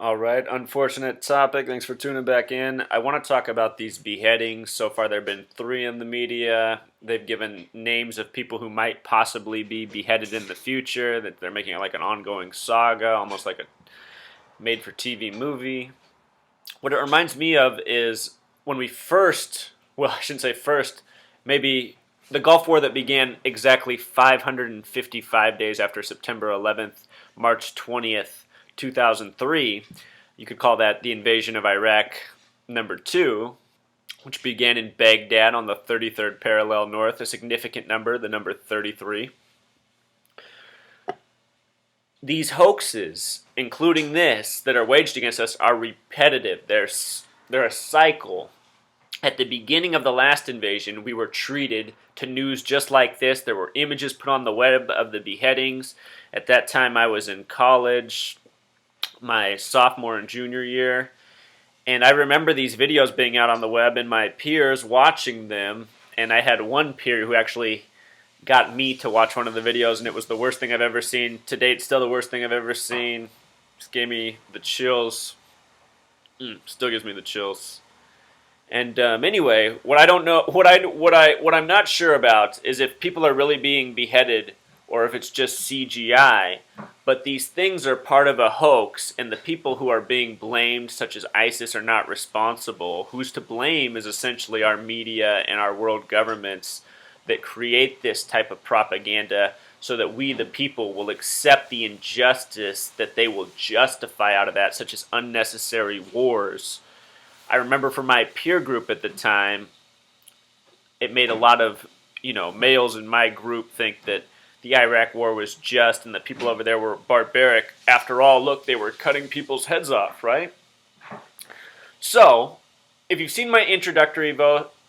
All right, unfortunate topic. Thanks for tuning back in. I want to talk about these beheadings. So far, there have been three in the media. They've given names of people who might possibly be beheaded in the future, that they're making it like an ongoing saga, almost like a made for TV movie. What it reminds me of is when we first, well, I shouldn't say first, maybe the Gulf War that began exactly 555 days after September 11th, March 20th, 2003. You could call that the invasion of Iraq number two, which began in Baghdad on the 33rd parallel north, a significant number, the number 33. These hoaxes, including this, that are waged against us are repetitive. They're a cycle. At the beginning of the last invasion, we were treated to news just like this. There were images put on the web of the beheadings. At that time, I was in college, my sophomore and junior year. And I remember these videos being out on the web and my peers watching them. And I had one peer who actually got me to watch one of the videos, and it was the worst thing I've ever seen. To date, still the worst thing I've ever seen. Just gave me the chills. Still gives me the chills. And anyway, what I don't know, what I'm not sure about is if people are really being beheaded or if it's just CGI. But these things are part of a hoax, and the people who are being blamed, such as ISIS, are not responsible. Who's to blame is essentially our media and our world governments that create this type of propaganda so that we, the people, will accept the injustice that they will justify out of that, such as unnecessary wars. I remember for my peer group at the time, it made a lot of, males in my group think that the Iraq war was just and the people over there were barbaric. After all, look, they were cutting people's heads off, right? So, if you've seen my introductory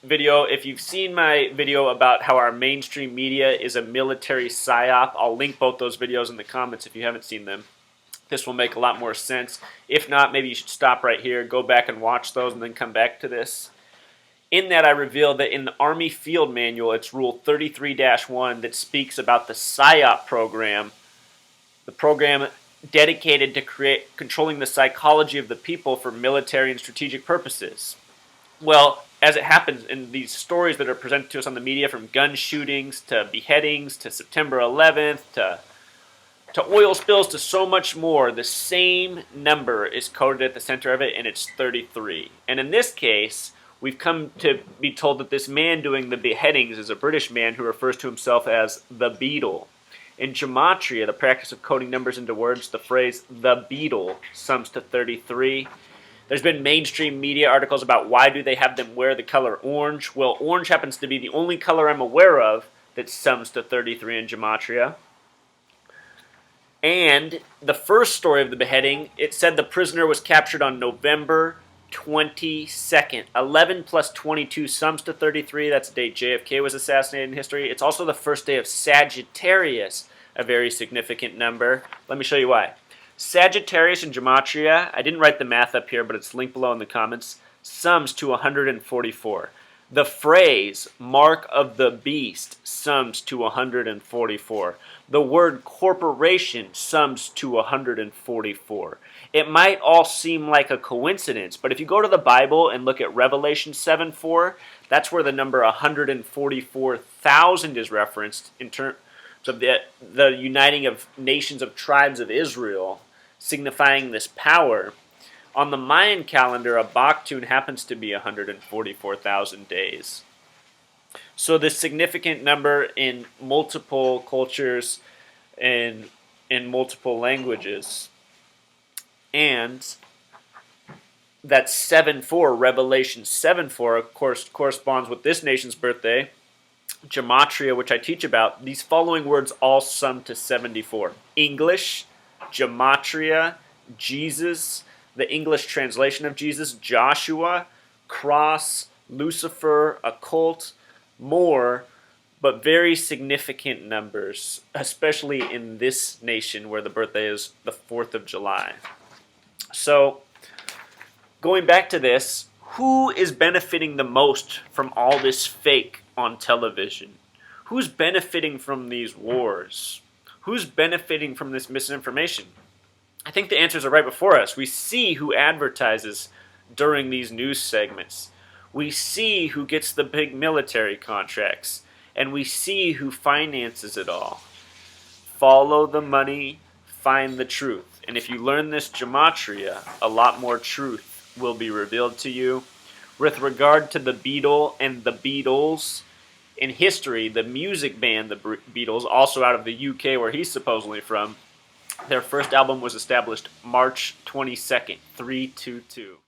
video, if you've seen my video about how our mainstream media is a military PsyOp, I'll link both those videos in the comments if you haven't seen them. This will make a lot more sense. If not, maybe you should stop right here, go back and watch those, and then come back to this. In that, I reveal that in the Army Field Manual, it's Rule 33-1 that speaks about the PsyOp program, the program dedicated to controlling the psychology of the people for military and strategic purposes. Well, as it happens in these stories that are presented to us on the media, from gun shootings to beheadings to September 11th to oil spills to so much more, the same number is coded at the center of it, and it's 33. And in this case, we've come to be told that this man doing the beheadings is a British man who refers to himself as the Beatle. In Gematri, the practice of coding numbers into words, the phrase the Beatle sums to 33. There's been mainstream media articles about why do they have them wear the color orange. Well, orange happens to be the only color I'm aware of that sums to 33 in Gematria. And the first story of the beheading, it said the prisoner was captured on November 22nd. 11 plus 22 sums to 33. That's the date JFK was assassinated in history. It's also the first day of Sagittarius, a very significant number. Let me show you why. Sagittarius in Gematria, I didn't write the math up here, but it's linked below in the comments, sums to 144. The phrase, mark of the beast, sums to 144. The word corporation sums to 144. It might all seem like a coincidence, but if you go to the Bible and look at Revelation 7:4, that's where the number 144,000 is referenced in terms of the uniting of nations of tribes of Israel, signifying this power. On the Mayan calendar, a Baktun happens to be 144,000 days. So this significant number in multiple cultures and in multiple languages. And that 7:4, Revelation 7:4, of course, corresponds with this nation's birthday, Gematria, which I teach about. These following words all sum to 74. English, Gematria, Jesus, the English translation of Jesus, Joshua, cross, Lucifer, occult, more, but very significant numbers, especially in this nation where the birthday is the 4th of July. So, going back to this, who is benefiting the most from all this fake on television? Who's benefiting from these wars? Who's benefiting from this misinformation? I think the answers are right before us. We see who advertises during these news segments. We see who gets the big military contracts. And we see who finances it all. Follow the money, find the truth. And if you learn this gematria, a lot more truth will be revealed to you. With regard to the Beatle and the Beatles, in history, the music band the Beatles, also out of the UK where he's supposedly from, their first album was established March 22nd, 322.